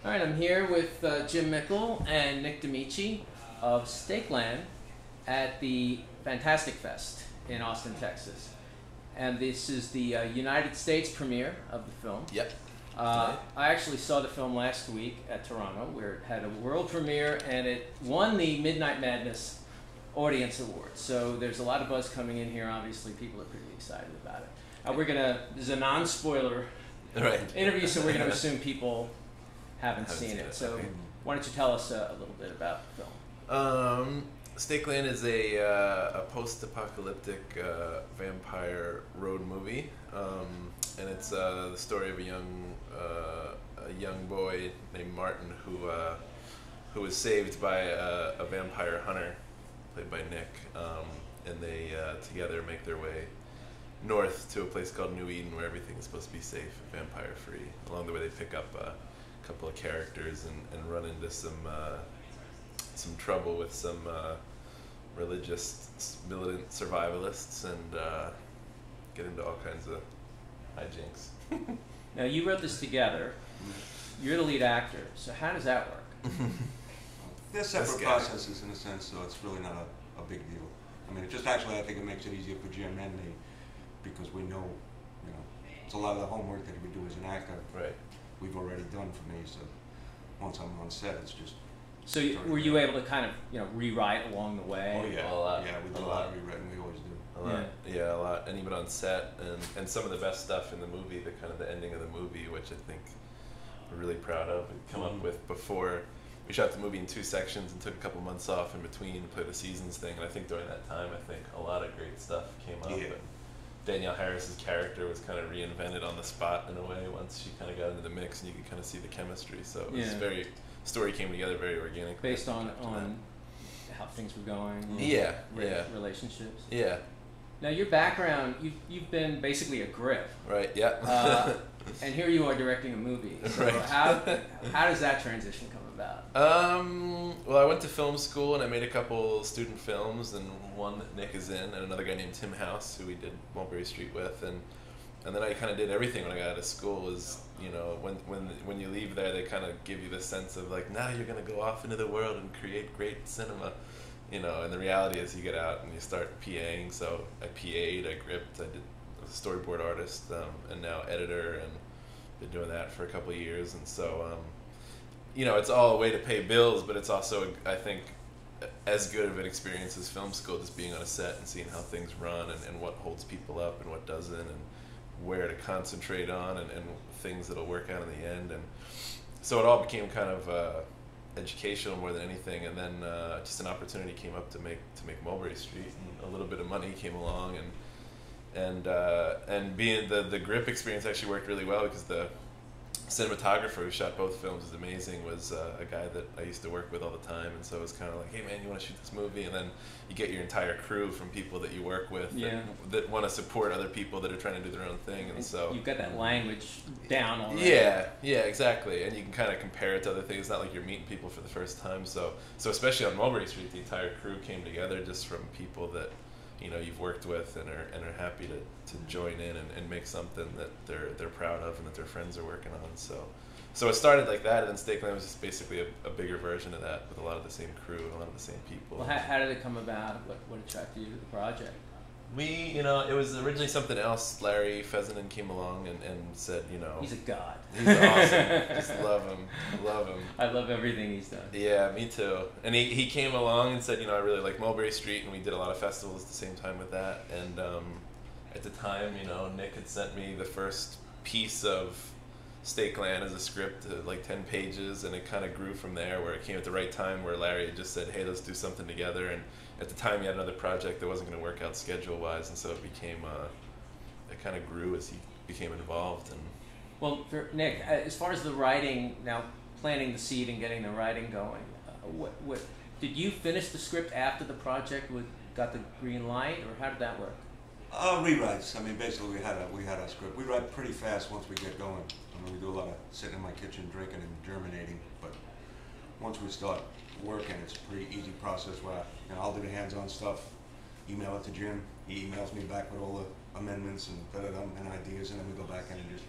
All right, I'm here with Jim Mickle and Nick Damici of Steakland at the Fantastic Fest in Austin, Texas. And this is the United States premiere of the film. Yep. I actually saw the film last week at Toronto, where it had a world premiere and it won the Midnight Madness Audience Award. So there's a lot of buzz coming in here. Obviously, people are pretty excited about it. This is a non-spoiler interview, so we're going to assume people haven't seen it. So why don't you tell us a little bit about the film? Steakland is a post-apocalyptic vampire road movie, and it's the story of a young boy named Martin who was saved by a vampire hunter played by Nick, and they together make their way north to a place called New Eden where everything is supposed to be safe and vampire-free. Along the way, they pick up a couple of characters and run into some trouble with some religious militant survivalists and get into all kinds of hijinks. Now, you wrote this together. You're the lead actor, so how does that work? They're separate processes in a sense, so it's really not a big deal. I mean, it just actually, I think it makes it easier for Jim and me because we know, it's a lot of the homework that we do as an actor. Right. We've already done for me, so once I'm on set, it's just. So were you able to kind of rewrite along the way? Oh yeah, a lot. Yeah, we do a lot of rewriting. We always do. A lot. Yeah, a lot. And even on set, and some of the best stuff in the movie, the kind of the ending of the movie, which I think we're really proud of, we come up with before. We shot the movie in 2 sections and took a couple months off in between to play the seasons thing. And I think during that time, a lot of great stuff came up. Yeah. And Danielle Harris's character was kind of reinvented on the spot in a way once she kind of got into the mix, and you could kind of see the chemistry. So it was story came together very organic. Based on how things were going. Relationships. Yeah. Now, your background, you've been basically a grip. Right. Yeah. And here you are directing a movie. So right. How does that transition come about? Well, I went to film school and I made a couple student films, and one that Nick is in, and another guy named Tim House who we did Mulberry Street with, and then I kind of did everything when I got out of school. Is when you leave there, they kind of give you this sense of like, now you're gonna go off into the world and create great cinema, and the reality is you get out and you start PAing. So I PA'd, I gripped, I was a storyboard artist, and now editor, and been doing that for a couple of years, and so it's all a way to pay bills, but it's also, I think, as good of an experience as film school, just being on a set and seeing how things run and what holds people up and what doesn't, and where to concentrate on, and things that'll work out in the end. And so it all became kind of educational more than anything, and then just an opportunity came up to make Mulberry Street, and a little bit of money came along, and being the grip experience actually worked really well because the cinematographer who shot both films is amazing, was a guy that I used to work with all the time, and so it was kind of like, hey man, you want to shoot this movie? And then you get your entire crew from people that you work with that want to support other people that are trying to do their own thing, and so you've got that language down already. Yeah, exactly, and you can kind of compare it to other things. It's not like you're meeting people for the first time, so especially on Mulberry Street, the entire crew came together just from people that you've worked with and are happy to join in and make something that they're proud of and that their friends are working on. So it started like that, and then Steakland was just basically a bigger version of that with a lot of the same crew and a lot of the same people. Well, how did it come about? What attracted you to the project? It was originally something else. Larry Fessenden came along and said, he's a god. He's awesome. Just love him. I love everything he's done. Yeah, me too. And he came along and said, I really like Mulberry Street, and we did a lot of festivals at the same time with that. And at the time, Nick had sent me the first piece of Steakland as a script, like 10 pages, and it kind of grew from there, where it came at the right time, where Larry had just said, hey, let's do something together. And at the time, he had another project that wasn't going to work out schedule-wise, and so it became, it kind of grew as he became involved. And well, for Nick, as far as the writing, now planting the seed and getting the writing going, what did you finish the script after the project got the green light, or how did that work? Rewrites. I mean, basically, we had our script. We write pretty fast once we get going. We do a lot of sitting in my kitchen drinking and germinating, but once we start working, it's a pretty easy process where I'll do the hands-on stuff, email it to Jim, he emails me back with all the amendments and ideas, and then we go back in and just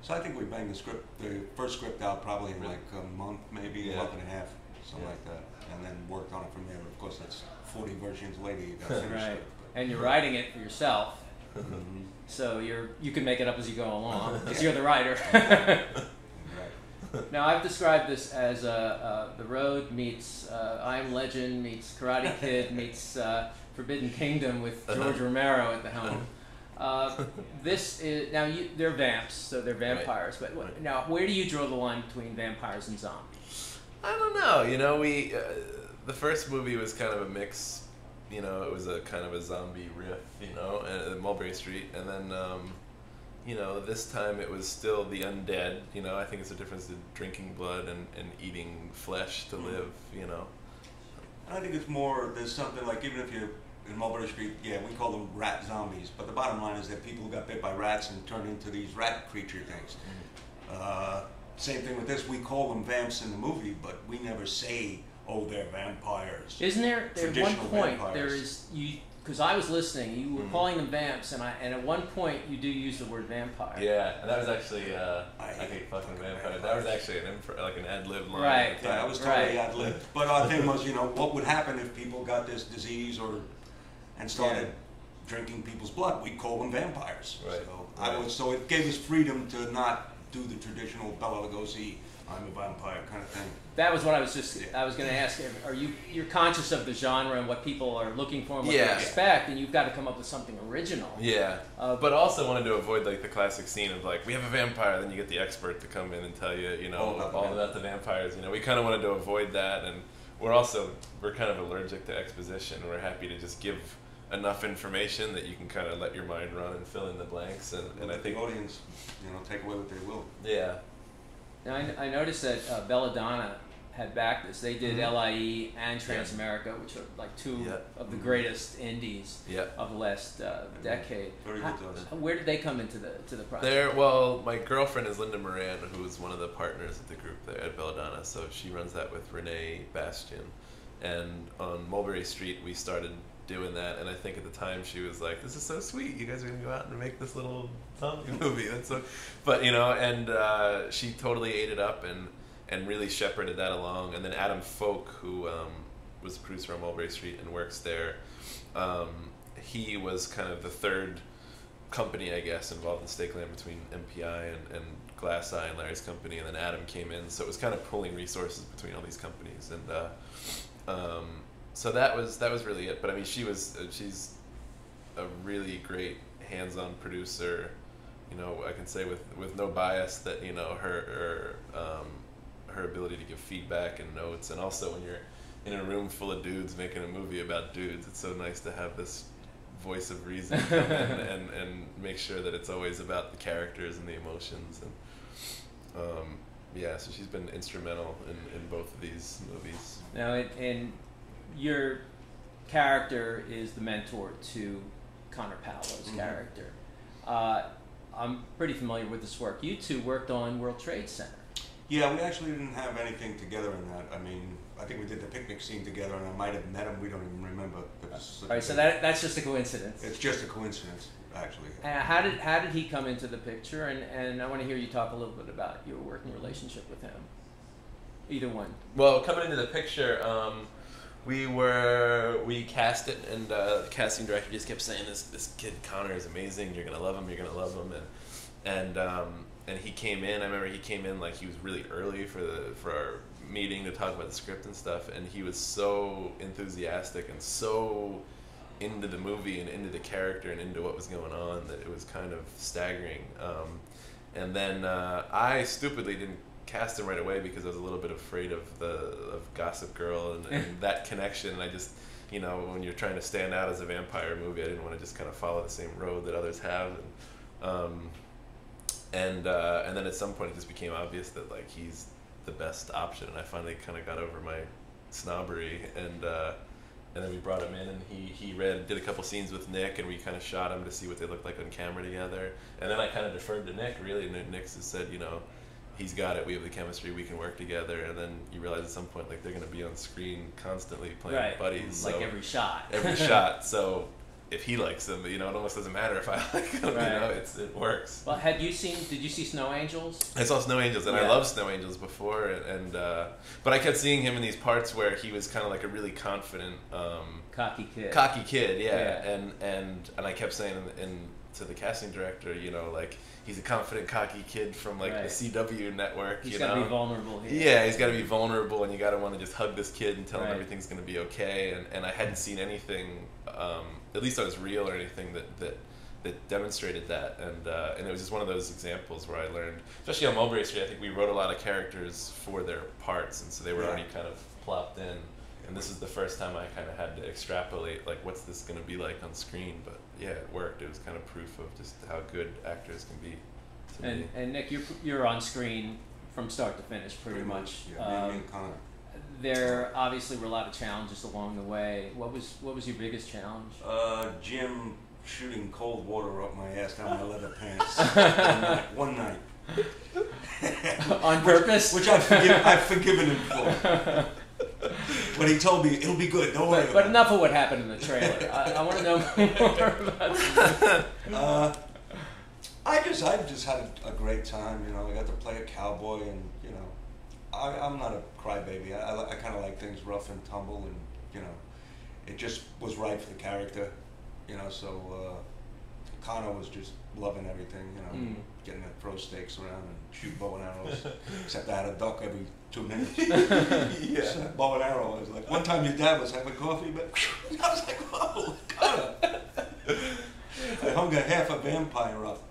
So I think we banged the first script out probably in Really? like a month, maybe Yeah. a month and a half, something Yeah. like that, and then worked on it from there. But of course, that's 40 versions later. You got to finish Right. it. And you're writing it for yourself, Mhm. so you can make it up as you go along because you're the writer. Right. Now I've described this as The Road meets I Am Legend meets Karate Kid meets Forbidden Kingdom with George Romero at the helm. This is now they're vamps, so they're vampires. But now, where do you draw the line between vampires and zombies? I don't know. You know, we the first movie was kind of a mix. You know, it was a kind of a zombie riff. You know, at Mulberry Street, and then you know, this time it was still the undead. You know, I think it's a difference in drinking blood and eating flesh to live. You know. I think it's more, there's something like, even if you're in Mulberry Street, yeah, we call them rat zombies, but the bottom line is that people who got bit by rats and turned into these rat creature things. Same thing with this, we call them vamps in the movie, but we never say, oh, they're vampires. Isn't there at one Traditional point vampires. there is because I was listening, you were calling them vamps, and at one point you do use the word vampire. Yeah, and that was actually I I hate fucking vampires. vampires. That was actually an ad-lib line. Right. at the Yeah, time. that was totally Right. ad-lib. But our thing was, you know, what would happen if people got this disease and started drinking people's blood? We'd call them vampires. Right. So it gave us freedom to not do the traditional Bela Lugosi, I'm a vampire kind of thing. That was what I was going to ask. You're conscious of the genre and what people are looking for and what they Yeah. expect, and you've got to come up with something original. Yeah, but also wanted to avoid like the classic scene of like, we have a vampire, then you get the expert to come in and tell you, you know, all about the vampires. You know, we kind of wanted to avoid that, and we're kind of allergic to exposition. We're happy to just give enough information that you can kind of let your mind run and fill in the blanks, and I think the audience, you know, take away what they will. yeah. Now, I noticed that Belladonna had backed this. They did LIE and Transamerica, which are like two of the greatest indies of the last decade. Very good to us. Where did they come into the project? Well, my girlfriend is Linda Moran, who is one of the partners at the group there at Belladonna, so she runs that with Renee Bastian. And on Mulberry Street, we started doing that, and I think at the time she was like, "This is so sweet. You guys are gonna go out and make this little zombie movie." That's so, but you know, and she totally ate it up and really shepherded that along. And then Adam Folk, who was a producer on Mulberry Street and works there, he was kind of the third company, I guess, involved in Steak Land between MPI and Glass Eye and Larry's company, and then Adam came in, so it was kind of pulling resources between all these companies, and so that was really it. But I mean, she's a really great hands-on producer. You know, I can say with no bias that, you know, her ability to give feedback and notes, and also when you're in a room full of dudes making a movie about dudes, it's so nice to have this voice of reason come in and make sure that it's always about the characters and the emotions, and yeah, so she's been instrumental in both of these movies. Now, and your character is the mentor to Connor Paolo's character. I'm pretty familiar with this work. You two worked on World Trade Center. Yeah, we actually didn't have anything together in that. I mean, I think we did the picnic scene together, and I might have met him. We don't even remember. All right, so that's just a coincidence. It's just a coincidence, actually. How did he come into the picture? And I want to hear you talk a little bit about your working relationship with him. Either one. Well, coming into the picture, we cast it, and the casting director just kept saying, this kid Connor is amazing. You're gonna love him. You're gonna love him. And he came in. I remember he came in like he was really early for our meeting to talk about the script and stuff. And he was so enthusiastic and so into the movie and into the character and into what was going on that it was kind of staggering. And then I stupidly didn't cast him right away because I was a little bit afraid of Gossip Girl and that connection. And I just, you know, when you're trying to stand out as a vampire movie, I didn't want to just kind of follow the same road that others have. And then at some point it just became obvious that like he's the best option, and I finally kind of got over my snobbery, and then we brought him in, and he did a couple scenes with Nick, and we kind of shot him to see what they looked like on camera together, and then I kind of deferred to Nick really, and Nick just said, you know, he's got it, we have the chemistry, we can work together, and then you realize at some point like they're going to be on screen constantly playing buddies, like so every shot. every shot, so if he likes them. You know, it almost doesn't matter if I like them. Right. You know, it works. Well, did you see Snow Angels? I saw Snow Angels, and Yeah. I loved Snow Angels before, and but I kept seeing him in these parts where he was kind of like a really confident, Cocky kid. cocky kid, yeah. Yeah. And I kept saying to the casting director, you know, like he's a confident, cocky kid from like Right. the CW network. He's you got to know? be vulnerable here. Yeah, he's got to be vulnerable, and you got to want to just hug this kid and tell him Right. everything's going to be okay. And I hadn't seen anything, at least on his reel or anything that demonstrated that. And it was just one of those examples where I learned, especially on Mulberry Street, I think we wrote a lot of characters for their parts, and so they were already kind of plopped in. And this is the first time I kind of had to extrapolate, like, what's this going to be like on screen? But yeah, it worked. It was kind of proof of just how good actors can be. To me. And Nick, you're on screen from start to finish, pretty much. Yeah, me and Connor. There obviously were a lot of challenges along the way. What was your biggest challenge? Jim shooting cold water up my ass down my leather pants one night. On purpose? Which I've forgiven him for. But he told me it'll be good. Don't worry. But enough of what happened in the trailer. I want to know more about. I just had a great time. You know, I got to play a cowboy, and you know, I'm not a crybaby. I kind of like things rough and tumble, and you know, it just was right for the character. You know, so Connor was just loving everything. You know, getting to throw stakes around and shoot bow and arrows. Except I had a duck every 2 minutes. Yeah. So bow and arrow. I was like, one time your dad was having coffee, but I was like, whoa, Connor. I hung half a vampire up,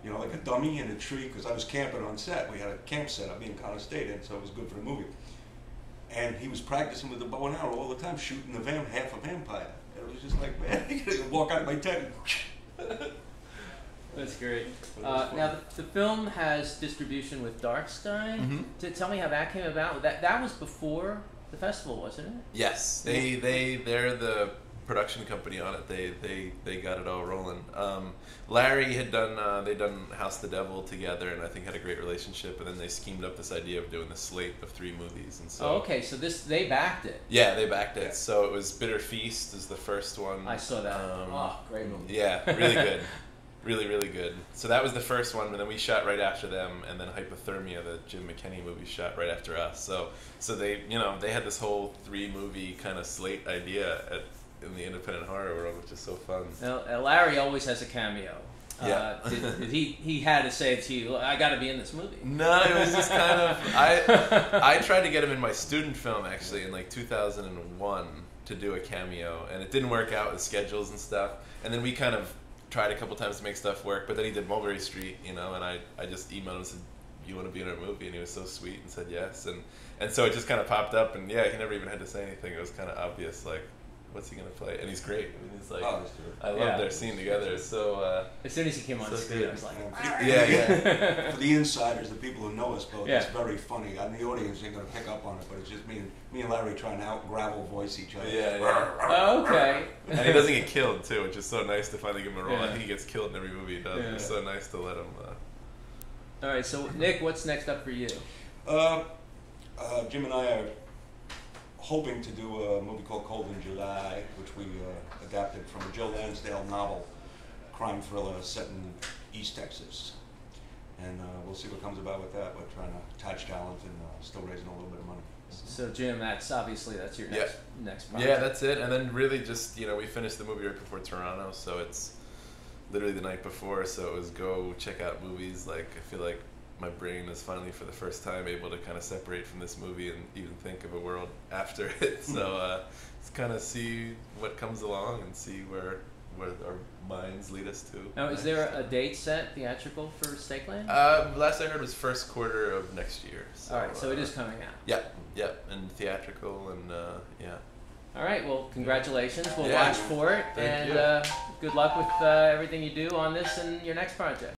you know, like a dummy in a tree, because I was camping on set. We had a camp set up, me and Connor stayed in, so it was good for the movie. And he was practicing with the bow and arrow all the time, shooting the half a vampire. And it was just like, man, I gotta walk out of my tent. That's great. Now, the film has distribution with Dark Sky. Tell me how that came about. That was before the festival, wasn't it? Yes, they're the production company on it. They got it all rolling. Larry had they'd done House of the Devil together, and I think had a great relationship. And then they schemed up this idea of doing the slate of 3 movies. And so okay, so they backed it. Yeah, they backed it. So it was Bitter Feast is the first one. I saw that. Great movie. Yeah, really good. Really, really good. So that was the first one, and then we shot right after them, and then Hypothermia, the Jim Mickle movie, shot right after us. So they, you know, they had this whole 3-movie kind of slate idea in the independent horror world, which is so fun. Now, Larry always has a cameo. Yeah. Did he had to say to you, I got to be in this movie? No, it was just kind of I tried to get him in my student film actually in like 2001 to do a cameo, and it didn't work out with schedules and stuff. And then we kind of tried a couple times to make stuff work, but then he did Mulberry Street, you know, and I just emailed him and said, you want to be in our movie? And he was so sweet and said yes, and so it just kind of popped up, and yeah, he never even had to say anything. It was kind of obvious, like, what's he gonna play? And he's great. I mean, he's like, I love their scene together. So as soon as he came on screen, I was like, yeah. For the insiders, the people who know us both, Yeah. it's very funny. And the audience ain't gonna pick up on it, but it's just me and Larry trying to out-gravel voice each other. Yeah. oh, okay. And he doesn't get killed too, which is so nice to finally give him a role. Yeah. I think he gets killed in every movie he does. Yeah. It's so nice to let him. All right, so Nick, what's next up for you? Jim and I are hoping to do a movie called Cold in July, which we adapted from a Joe Lansdale novel, crime thriller set in East Texas. And we'll see what comes about with that. We're trying to attach talent and still raising a little bit of money. So Jim, that's your next project. Yeah, that's it. And then really just, you know, we finished the movie right before Toronto, so it's literally the night before, so it was go check out movies. Like, I feel like my brain is finally for the first time able to kind of separate from this movie and even think of a world after it. So it's kind of see what comes along and see where our minds lead us to. Now, is there a date set theatrical for Stakeland? Last I heard was first quarter of next year. So, all right, so it is coming out. Yep, and theatrical and yeah. All right, well, congratulations. We'll Yeah. watch for it, Thank and you. good luck with everything you do on this and your next project.